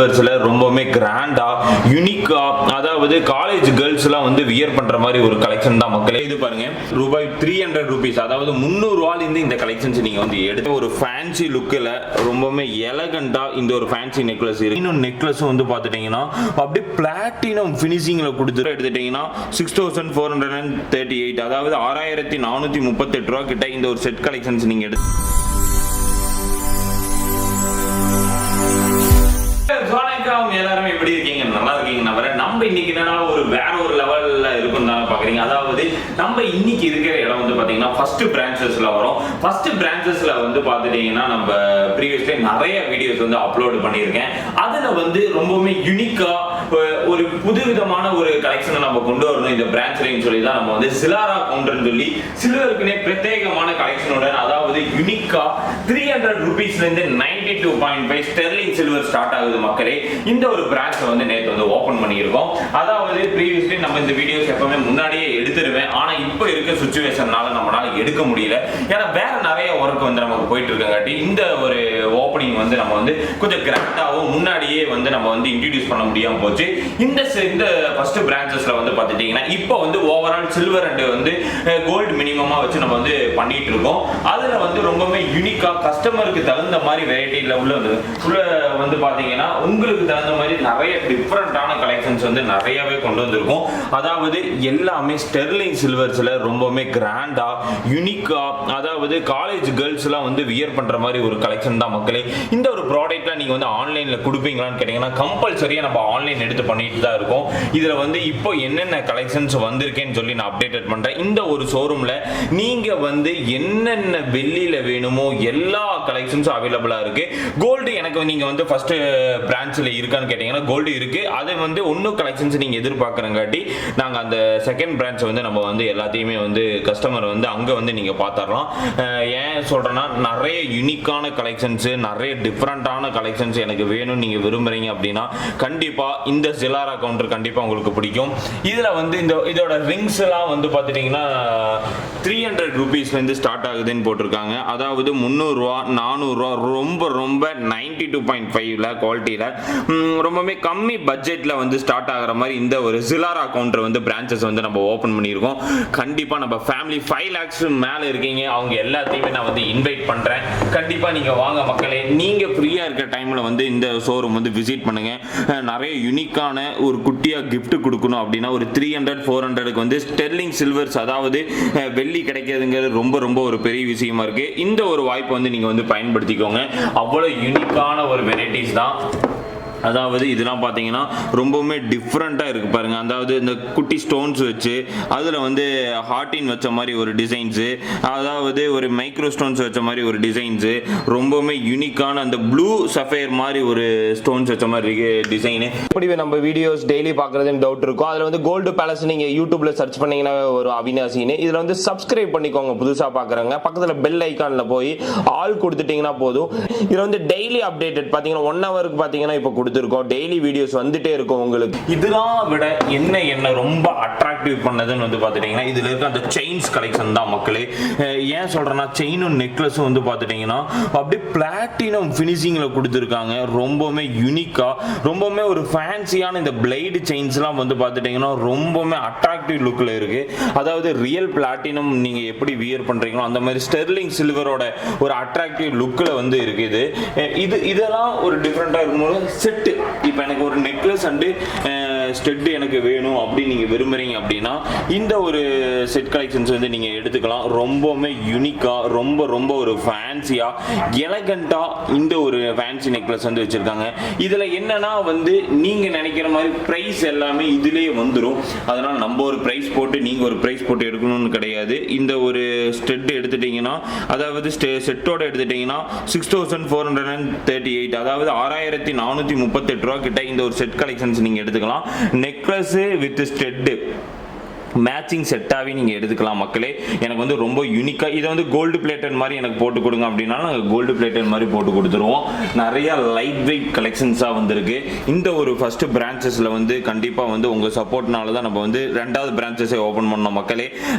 ரொம்பவே கிராண்டா யூனிக்கா, அதாவது காலேஜ் கேர்ள்ஸ் எல்லாம் வந்து வியர் பண்ற மாதிரி ஒரு கலெக்ஷன் தான் மக்களே. இது பாருங்க, ரூபாய் 300 ரூபீஸ், அதாவது 300 ரூபாயில இருந்து இந்த கலெக்ஷன்ஸ் நீங்க வந்து எடுத்து ஒரு ஃபேன்சி லுக்ல ரொம்பவே எலகண்டா இந்த ஒரு ஃபேன்சி நெக்லஸ் இருக்கு. இன்னும் நெக்லஸும் வந்து பாத்துட்டீங்கன்னா அப்படியே பிளாட்டினம் பினிஷிங்ல கொடுத்துட்டு எடுத்துட்டீங்கன்னா 6438, அதாவது 6438 ரூபாய் கிட்ட இந்த ஒரு செட் கலெக்ஷன்ஸ் நீங்க எடுத்து. எல்லாரும் எப்படி இருக்கீங்க? நல்லா இருக்கீங்க நம்புறேன். நம்ம இன்னைக்கு என்னன்னா ஒரு வேற ஒரு லெவல்ல இருக்கும் தானே பாக்குறீங்க. அதாவது நம்ம இன்னைக்கு இருக்கிற இடம் வந்து பாத்தீங்கன்னா ஃபர்ஸ்ட் பிரான்ச்சஸ்ல வரும். ஃபர்ஸ்ட் பிரான்ச்சஸ்ல வந்து பாத்துட்டீங்கன்னா நம்ம ப்ரீவியஸ்லி நிறைய வீடியோஸ் வந்து அப்லோட் பண்ணியிருக்கேன். அதுல வந்து ரொம்பவுமே யூனிக்கா ஒரு புதுவிதமான ஒரு கலெக்ஷனை நம்ம கொண்டு வரணும் இந்த பிரான்ச்லன்னு சொல்லி தான் நம்ம வந்து சிலாரா கவுண்டர்னு சொல்லி சில்வருக்குனே பிரத்யேகமான கலெக்ஷனுடன், அதாவது யூனிக்கா 300 ரூபீஸ்ல இருந்து 92.5 ஸ்டெர்லிங் சில்வர் ஸ்டார்ட் ஆகுது மக்களே. இந்த ஒரு பிரான்ச் வந்து நேத்து வந்து ஓபன் பண்ணியிருக்கோம். அதாவது ப்ரீவியஸ்லி நம்ம இந்த வீடியோஸ் எப்பவுமே முன்னாடியே எடுத்துருவேன். ஆனா இப்போ இருக்க சிச்சுவேஷன்னால நம்மளால எடுக்க முடியல. ஏன்னா வேற நிறைய ஒர்க் வந்து நமக்கு போயிட்டு இருக்கங்காட்டி இந்த ஒரு ஓப்பனிங் வந்து நம்ம வந்து கொஞ்சம் கிராண்டாவும் முன்னாடியே வந்து நம்ம வந்து இன்ட்ரோடியூஸ் பண்ண முடியாம போச்சு. இந்த ஃபர்ஸ்ட் பிரான்ச்சஸ்ல வந்து பாத்துட்டீங்கன்னா இப்போ வந்து ஓவரால் சில்வர் அண்ட் வந்து கோல்டு மினிமமா வச்சு நம்ம வந்து பண்ணிட்டு இருக்கோம். அதுல வந்து ரொம்பவே யூனிக்கா கஸ்டமருக்கு தகுந்த மாதிரி வெரைட்டில உள்ள வந்து பாத்தீங்கன்னா உங்களுக்கு தகுந்த மாதிரி நிறைய டிஃபரெண்டான கலெக்ஷன்ஸ் வந்து நிறையவே கொண்டு வந்திருக்கோம். அதாவது எல்லாமே ஸ்டெர்லிங் சில்வர்ஸ்ல ரொம்பவே கிராண்டா யூனிக்கா, அதாவது காலேஜ் கேர்ள்ஸ் எல்லாம் வந்து வியர் பண்ற மாதிரி ஒரு கலெக்ஷன் தான் மக்களே. இந்த ஒரு ப்ராடக்ட்ல நீங்க வந்து ஆன்லைன்ல கொடுப்பீங்களான்னு கேட்டீங்கன்னா கம்பல்சரியா நம்ம ஆன்லைன் எடுத்து பண்ணிட்டு தான் இருக்கோம். இதுல வந்து இப்போ என்னென்ன கலெக்ஷன்ஸ் வந்திருக்கேன்னு சொல்லி நான் அப்டேட் பண்றேன். இந்த ஒரு ஷோரூம்ல நீங்க வந்து என்னென்ன வெள்ளியில வேணுமோ எல்லா கலெக்ஷன்ஸும் அவைலபிளா இருக்கு. கோல்டு எனக்கு நீங்க வந்து ஃபர்ஸ்ட் பிரான்ச்ல இருக்கான்னு கேட்டீங்கன்னா கோல்டு இருக்கு. அது வந்து ஒன்னும் கலெக்ஷன்ஸ் நீங்க எதிர்பார்க்கறங்காட்டி நாங்க அந்த செகண்ட் பிரான்ச் வந்து நம்ம வந்து எல்லாத்தையுமே வந்து கஸ்டமர் வந்து அங்க வந்து நீங்க பாத்தரலாம். ஏன் சொல்றேன்னா நிறைய யூனிக்கான கலெக்ஷன்ஸ், நிறைய டிஃபரெண்டான கலெக்ஷன்ஸ் எனக்கு வேணும் நீங்க விரும்புறீங்க அப்படின்னா கண்டிப்பா இந்த சிலாரா கவுண்டர் கண்டிப்பா உங்களுக்கு பிடிக்கும். இதுல வந்து இதோட ரிங்ஸ் எல்லாம் வந்து பாத்துட்டீங்கன்னா 300 ரூபீஸ்ல இருந்து ஸ்டார்ட் ஆகுதுன்னு போட்டிருக்காங்க. அதாவது 300 ரூபா, 400 ரூபா, ரொம்ப ரொம்ப 92.5ல குவாலிட்டியில ரொம்பவே கம்மி பட்ஜெட்ல வந்து ஸ்டார்ட் ஆகிற மாதிரி இந்த ஒரு சிலாரா கவுண்டர் வந்து பிரான்ச்சஸ் வந்து நம்ம ஓபன் பண்ணியிருக்கோம். கண்டிப்பா நம்ம ஃபேமிலி 5 lakhs மேல இருக்கீங்க, அவங்க எல்லாத்தையுமே நான் வந்து இன்வைட் பண்றேன். கண்டிப்பா நீங்க வாங்க மக்களே. நீங்க ஃப்ரீயா இருக்கிற டைம்ல வந்து இந்த ஷோரூம் வந்து விசிட் பண்ணுங்க. நிறைய யூனிக்கான ஒரு குட்டியா கிஃப்ட் கொடுக்கணும் அப்படின்னா ஒரு 300-400க்கு வந்து ஸ்டெர்லிங் சில்வர்ஸ், அதாவது வெள்ளி கிடைக்கிறதுங்கிறது ரொம்ப ரொம்ப ஒரு பெரிய விஷயமா இருக்கு. இந்த ஒரு வாய்ப்பை வந்து நீங்க வந்து பயன்படுத்திக்கோங்க. அவ்வளவு யூனிக்கான ஒரு வெரைட்டிஸ் தான். அதாவது இதெல்லாம் பார்த்தீங்கன்னா ரொம்பவுமே டிஃப்ரெண்ட்டாக இருக்குது பாருங்க. அதாவது இந்த குட்டி ஸ்டோன்ஸ் வச்சு அதில் வந்து ஹார்டின் வச்ச மாதிரி ஒரு டிசைன்ஸு, அதாவது ஒரு மைக்ரோ ஸ்டோன்ஸ் வச்ச மாதிரி ஒரு டிசைன்ஸு, ரொம்பவுமே யூனிக்கான அந்த ப்ளூ சஃபயர் மாதிரி ஒரு ஸ்டோன்ஸ் வச்ச மாதிரி டிசைனு. இப்படி நம்ம வீடியோஸ் டெய்லி பார்க்குறதுன்னு டவுட் இருக்கும். அதில் வந்து கோல்டு பேலஸ் நீங்கள் யூடியூப்ல சர்ச் பண்ணீங்கன்னா ஒரு அவினாசின்னு இதில் வந்து சப்ஸ்கிரைப் பண்ணிக்கோங்க. புதுசாக பார்க்குறாங்க பக்கத்தில் பெல் ஐக்கானில் போய் ஆல் கொடுத்துட்டீங்கன்னா போதும். இதில் வந்து டெய்லி அப்டேட்டட் பார்த்தீங்கன்னா 1 ஹவருக்கு பார்த்தீங்கன்னா இப்போ கொடுத்துருக்கோம். டெய்லி வீடியோஸ் வந்துட்டே இருக்கும் உங்களுக்கு. இதெல்லாம் விட என்ன ரொம்ப அட்ராக்டிவ் பண்ணதுன்னு வந்து பாத்துட்டீங்கன்னா இதுல இருக்க அந்த செயின்ஸ் கலெக்ஷன் தான் மக்களே. ஏன் சொல்றேன்னா செயினும் நெக்லஸும் வந்து பாத்துட்டீங்கன்னா அப்படியே பிளாட்டினம் பினிஷிங்ல கொடுத்துருக்காங்க. ரொம்பவுமே யூனிக்கா, ரொம்பவுமே ஒரு ஃபேன்சியான இந்த பிளேடு செயின்ஸ் எல்லாம் வந்து பாத்துட்டீங்கன்னா ரொம்பவுமே அட்ராக்டிவ் லுக்ல இருக்கு. அதாவது ரியல் பிளாட்டினம் நீங்க எப்படி வியர் பண்றீங்களோ அந்த மாதிரி ஸ்டெர்லிங் சில்வரோட ஒரு அட்ராக்டிவ் லுக்ல வந்து இருக்குது. இதெல்லாம் ஒரு டிஃப்ரெண்டா இருக்கும்போது செட், இப்போ எனக்கு ஒரு நெக்லஸ் அண்டு ஸ்டெட் எனக்கு வேணும் அப்படி நீங்க விரும்புறீங்க அப்படின்னா இந்த ஒரு செட் கலெக்ஷன்ஸ் வந்து நீங்க எடுத்துக்கலாம். ரொம்பவுமே யூனிக்கா, ரொம்ப ரொம்ப ஒரு ஃபேன்சியா எலகண்டா இந்த ஒரு ஃபேன்சி நெக்லஸ் வந்து வச்சிருக்காங்க. இதுல என்னன்னா வந்து நீங்க நினைக்கிற மாதிரி பிரைஸ் எல்லாமே இதுலயே வந்துடும். அதனால நம்ம ஒரு பிரைஸ் போட்டு நீங்க ஒரு பிரைஸ் போட்டு எடுக்கணும்னு கிடையாது. இந்த ஒரு ஸ்டெட் எடுத்துட்டீங்கன்னா, அதாவது செட்டோட எடுத்துட்டீங்கன்னா 6438, அதாவது 6438 ரூபா கிட்ட இந்த ஒரு செட் கலெக்ஷன்ஸ் நீங்க எடுத்துக்கலாம். நெக்லஸ் வித் ஸ்டெட் மேட்சிங் செட்டாகவே நீங்கள் எடுத்துக்கலாம் மக்களே. எனக்கு வந்து ரொம்ப யூனிக்காக இதை வந்து கோல்டு பிளேட்டட் மாதிரி எனக்கு போட்டு கொடுங்க அப்படின்னா நாங்கள் கோல்டு பிளேட்டட் மாதிரி போட்டு கொடுத்துருவோம். நிறைய லைட் வெயிட் கலெக்ஷன்ஸாக வந்திருக்கு. இந்த ஒரு ஃபர்ஸ்ட் பிரான்ச்சஸில் வந்து கண்டிப்பாக வந்து உங்கள் சப்போர்ட்னால தான் நம்ம வந்து 2வது பிரான்ச்சஸை ஓப்பன் பண்ணோம் மக்களே.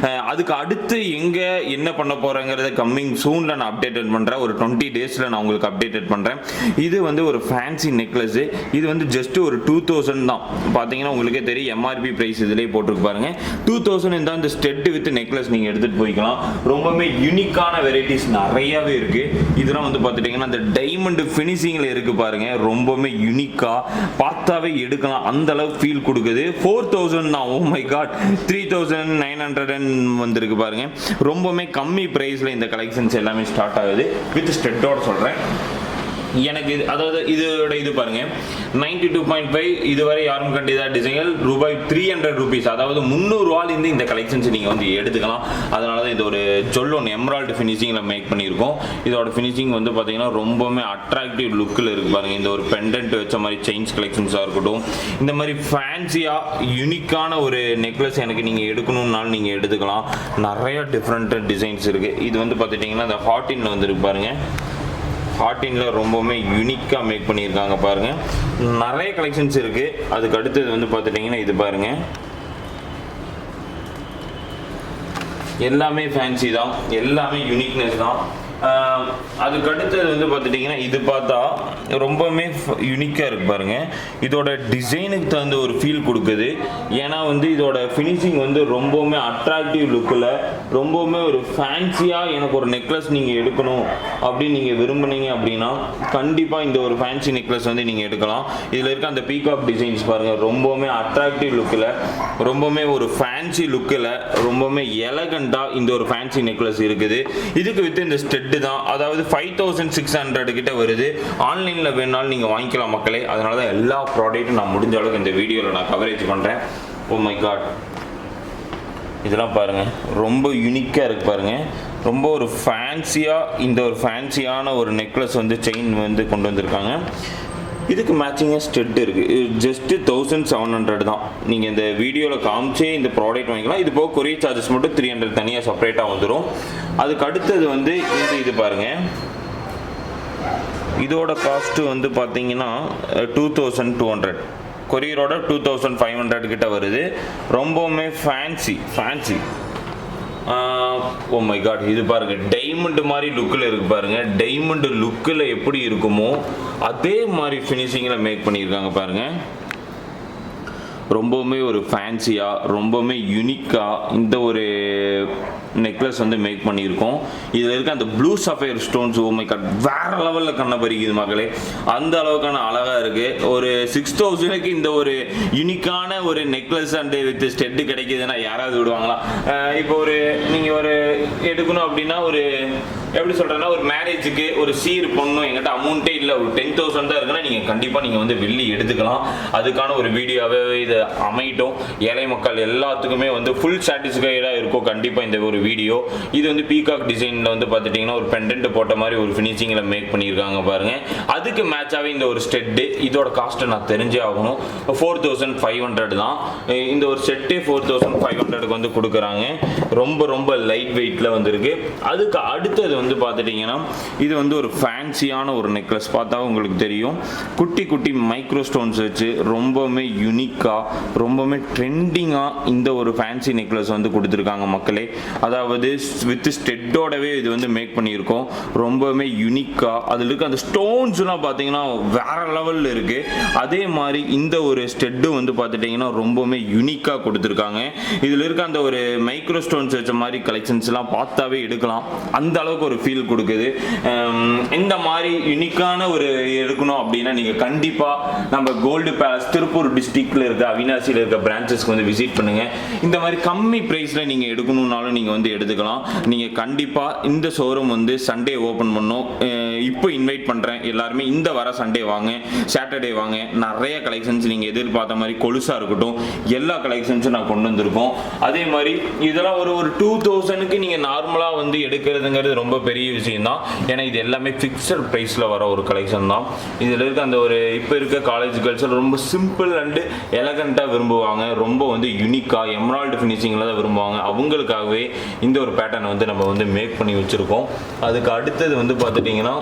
அதுக்கு அடுத்து எங்கே என்ன பண்ண போகிறேங்கிறத கம்மிங் சூனில் நான் அப்டேட்டட் பண்ணுறேன். ஒரு 20 டேஸில் நான் உங்களுக்கு அப்டேட்டட் பண்ணுறேன். இது வந்து ஒரு ஃபேன்சி நெக்லஸ். இது வந்து ஜஸ்ட் ஒரு 2000 தான். பார்த்தீங்கன்னா உங்களுக்கே தெரியும் எம்ஆர்பி ப்ரைஸ் இதிலே போட்டிருக்கு பாருங்க. 2000 இந்த அந்த ஸ்டெட் வித் நெக்லஸ் நீங்கள் எடுத்துகிட்டு போய்க்கலாம். ரொம்பவே யூனிக்கான வெரைட்டிஸ் நிறையாவே இருக்குது. இதெல்லாம் வந்து பார்த்துட்டிங்கன்னா அந்த டைமண்ட் ஃபினிஷிங்கில் இருக்குது பாருங்கள். ரொம்பவே யூனிக்காக பார்த்தாவே எடுக்கலாம் அந்த அளவுக்கு ஃபீல் கொடுக்குது. 4000 தான். ஓ மை காட், 3900 வந்திருக்கு பாருங்கள். ரொம்பவே கம்மி ப்ரைஸில் இந்த கலெக்ஷன்ஸ் எல்லாமே ஸ்டார்ட் ஆகுது. வித் ஸ்டெட்டோட சொல்கிறேன். எனக்கு இது அதாவது இதோட இது பாருங்க 92.5 இதுவரை யாரும் கண்டிதா டிசைன்கள் ரூபாய் 300 rupees, அதாவது 300 ரூபாயிலிருந்து இந்த கலெக்ஷன்ஸ் நீங்கள் வந்து எடுத்துக்கலாம். அதனால தான் இது ஒரு ஜொல்லோன் எம்ராய்டு ஃபினிஷிங்கில் மேக் பண்ணியிருக்கோம். இதோட ஃபினிஷிங் வந்து பார்த்தீங்கன்னா ரொம்பவுமே அட்ராக்டிவ் லுக்கில் இருக்குது பாருங்கள். இந்த ஒரு பெண்டன்ட் வச்ச மாதிரி செயின்ஸ் கலெக்ஷன்ஸாக இருக்கட்டும், இந்த மாதிரி ஃபேன்சியாக யூனிக்கான ஒரு நெக்லஸ் எனக்கு நீங்கள் எடுக்கணும்னாலும் நீங்கள் எடுத்துக்கலாம். நிறைய டிஃப்ரெண்ட் டிசைன்ஸ் இருக்குது. இது வந்து பார்த்துட்டிங்கன்னா இந்த ஹார்டினில் வந்துருக்கு பாருங்கள். ஹார்டினில் ரொம்பவுமே யூனிக்காக மேக் பண்ணியிருக்காங்க பாருங்கள். நிறைய கலெக்ஷன்ஸ் இருக்குது. அதுக்கு அடுத்தது வந்து பார்த்துட்டிங்கன்னா இது பாருங்கள். எல்லாமே ஃபேன்சி தான், எல்லாமே யூனிக்னஸ் தான். அதுக்கு அடுத்தது வந்து பார்த்துட்டிங்கன்னா இது பார்த்தா ரொம்பவுமே யூனிக்காக இருக்குது பாருங்கள். இதோட டிசைனுக்கு தகுந்த ஒரு ஃபீல் கொடுக்குது. ஏன்னா வந்து இதோட ஃபினிஷிங் வந்து ரொம்பவுமே அட்ராக்டிவ் லுக்கில் ரொம்பவுமே ஒரு ஃபேன்சியாக எனக்கு ஒரு நெக்லஸ் நீங்கள் எடுக்கணும் அப்படின்னு நீங்கள் விரும்புனீங்க அப்படின்னா கண்டிப்பாக இந்த ஒரு ஃபேன்சி நெக்லஸ் வந்து நீங்கள் எடுக்கலாம். இதில் இருக்க அந்த பீகாக் டிசைன்ஸ் பாருங்கள். ரொம்பவுமே அட்ராக்டிவ் லுக்கில் ரொம்பவுமே ஒரு ஃபேன்சி லுக்கில் ரொம்பவுமே எலகண்ட்டாக இந்த ஒரு ஃபேன்சி நெக்லஸ் இருக்குது. இதுக்கு வித் இந்த ஸ்டெட் தான், அதாவது 5600 கிட்ட வருது. ஆன்லைனில் வேணாலும் நீங்கள் வாங்கிக்கலாம் மக்களே. அதனால தான் எல்லா ப்ராடக்ட்டும் நான் முடிஞ்ச அளவுக்கு இந்த வீடியோவில் நான் கவரேஜ் பண்ணுறேன். ஓ மை காட், இதெல்லாம் பாருங்கள் ரொம்ப யூனிக்காக இருக்குது பாருங்கள். ரொம்ப ஒரு ஃபேன்சியாக இந்த ஒரு ஃபேன்சியான ஒரு நெக்லஸ் வந்து செயின் வந்து கொண்டு வந்திருக்காங்க. இதுக்கு மேட்சிங்காக ஸ்டெட் இருக்குது. ஜஸ்ட்டு 1700 தான். நீங்கள் இந்த வீடியோவில் காமிச்சே இந்த ப்ராடக்ட் வாங்கிக்கலாம். இது போக கொரியர் சார்ஜஸ் மட்டும் 300 தனியாக செப்பரேட்டாக வந்துடும். அதுக்கு அடுத்தது வந்து இது பாருங்கள். இதோட காஸ்ட்டு வந்து பார்த்தீங்கன்னா 2200, கொரியரோட 2500 கிட்ட வருது. ரொம்பவுமே ஃபேன்சி. ஓ மை காட், இது பாருங்க டைமண்ட் மாதிரி லுக்கில் இருக்கு பாருங்க. டைமண்ட் லுக்கில் எப்படி இருக்குமோ அதே மாதிரி ஃபினிஷிங்கில் மேக் பண்ணியிருக்காங்க பாருங்க. ரொம்பவுமே ஒரு ஃபேன்சியாக ரொம்பவுமே யூனிக்காக இந்த ஒரு நெக்லஸ் வந்து மேக் பண்ணியிருக்கோம். இதில் இருக்க அந்த blue sapphire stones oh my god வேறு லெவலில் கண்ணை பறிக்குது மக்களே. அந்த அளவுக்கான அழகாக இருக்குது. ஒரு 6000க்கு இந்த ஒரு யூனிக்கான ஒரு நெக்லஸ் அண்டு வித் ஸ்டெட்டு கிடைக்கிதுன்னா யாராவது விடுவாங்களா? இப்போ ஒரு நீங்கள் ஒரு எடுக்கணும் அப்படின்னா ஒரு எப்படி சொல்கிறேன்னா ஒரு மேரேஜுக்கு ஒரு சீர் பொண்ணும் எங்கிட்ட அமௌண்ட்டே இல்லை, ஒரு 10,000 தான் இருக்குன்னா நீங்கள் கண்டிப்பாக நீங்கள் வந்து வெள்ளி எடுத்துக்கலாம். அதுக்கான ஒரு வீடியோவே இது அமையிட்டோம். ஏழை மக்கள் எல்லாத்துக்குமே வந்து ஃபுல் சாட்டிஸ்ஃபைடாக இருக்கும் கண்டிப்பாக இந்த ஒரு வீடியோ. இது வந்து பீகாக் டிசைனில் வந்து பார்த்துட்டிங்கன்னா ஒரு பெண்டன்ட் போட்ட மாதிரி ஒரு ஃபினிஷிங்கில் மேக் பண்ணியிருக்காங்க பாருங்கள். அதுக்கு மேட்சாகவே இந்த ஒரு ஸ்டெட்டு இதோட காஸ்ட்டு நான் தெரிஞ்சே ஆகணும் 4500 தான். இந்த ஒரு செட்டே 4500க்கு வந்து கொடுக்குறாங்க. ரொம்ப லைட் வெயிட்டில் வந்துருக்கு. அதுக்கு அடுத்தது வந்து பார்த்துட்டிங்கன்னா இது வந்து ஒரு ஃபேன்சியான ஒரு நெக்லஸ். பார்த்தா உங்களுக்கு தெரியும் குட்டி மைக்ரோ ஸ்டோன்ஸ் வச்சு ரொம்பவுமே யூனிக்காக ரொம்பவுமே ட்ரெண்டிங்காக இந்த ஒரு ஃபேன்சி நெக்லஸ் வந்து கொடுத்துருக்காங்க மக்களே. அதாவது வித் ஸ்டெட்டோடவே இது வந்து மேக் பண்ணியிருக்கோம். ரொம்பவுமே யூனிக்காக அதில் இருக்க அந்த ஸ்டோன்ஸ்லாம் பார்த்தீங்கன்னா வேற லெவலில் இருக்குது. அதே மாதிரி இந்த ஒரு ஸ்டெட்டு வந்து பார்த்துட்டிங்கன்னா ரொம்பவுமே யூனிக்காக கொடுத்துருக்காங்க. இதில் இருக்க அந்த ஒரு மைக்ரோ ஸ்டோன்ஸ் வச்ச மாதிரி கலெக்ஷன்ஸ்லாம் பார்த்தாவே எடுக்கலாம். அந்த அளவுக்கு ஒரு ஃபீல் கொடுக்குது. இந்த மாதிரி யூனிக்கான ஒரு எடுக்கணும் அப்படின்னா நீங்கள் கண்டிப்பாக நம்ம கோல்டு பேலஸ் திருப்பூர் டிஸ்ட்ரிக்டில் இருக்க அவினாசியில் இருக்க பிரான்ச்சஸ்க்கு வந்து விசிட் பண்ணுங்கள். இந்த மாதிரி கம்மி ப்ரைஸில் நீங்கள் எடுக்கணும்னாலும் நீங்கள் வந்து எடுத்துக்கலாம். நீங்கள் கண்டிப்பாக இந்த ஷோரூம் வந்து சண்டே ஓப்பன் பண்ணோம். இப்போ இன்வைட் பண்ணுறேன் எல்லாருமே இந்த வர சண்டே வாங்க, சாட்டர்டே வாங்க. நிறைய கலெக்ஷன்ஸ் நீங்கள் எதிர்பார்த்த மாதிரி கொலுசாக இருக்கட்டும் எல்லா கலெக்ஷன்ஸும் நான் கொண்டு வந்திருக்கோம். அதே மாதிரி இதெல்லாம் ஒரு 2000க்கு நீங்கள் நார்மலாக வந்து எடுக்கிறதுங்கிறது ரொம்ப பெரிய விஷயம் தான். ஏன்னா இது எல்லாமே ஃபிக்ஸட் ப்ரைஸில் வர ஒரு கலெக்ஷன் தான். இதில் இருக்க அந்த ஒரு இப்போ இருக்க காலேஜ் கேர்ள்ஸ் ரொம்ப சிம்பிள் அண்டு எலகண்ட்டாக விரும்புவாங்க, ரொம்ப வந்து யூனிக்காக எம்ராய்டு ஃபினிஷிங்கில் தான் விரும்புவாங்க. அவங்களுக்காகவே இந்த ஒரு பேட்டர்ன் வந்து நம்ம வந்து மேக் பண்ணி வச்சுருக்கோம். அதுக்கு அடுத்தது வந்து பார்த்துட்டிங்கன்னா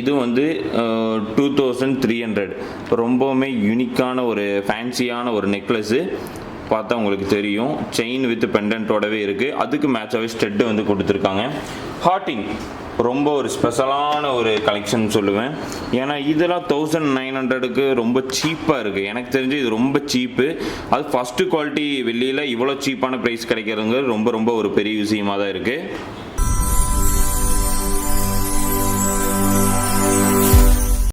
இது வந்து 2300 ரொம்பவுமே யூனிக்கான ஒரு ஃபேன்சியான ஒரு நெக்லஸ்ஸு. பார்த்தா உங்களுக்கு தெரியும், செயின் வித் பெண்டன்ட்டோடவே இருக்குது. அதுக்கு மேட்சாகவே ஸ்டெட்டு வந்து கொடுத்துருக்காங்க. ஹார்ட்டிங் ரொம்ப ஒரு ஸ்பெஷலான ஒரு கலெக்ஷன் சொல்லுவேன். ஏன்னா இதெல்லாம் 1900க்கு ரொம்ப சீப்பாக இருக்குது. எனக்கு தெரிஞ்சு இது ரொம்ப சீப்பு. அது ஃபஸ்ட்டு குவாலிட்டி வெள்ளியில் இவ்வளோ சீப்பான ப்ரைஸ் கிடைக்கிறதுங்க ரொம்ப ரொம்ப ஒரு பெரிய விஷயமாக தான் இருக்குது.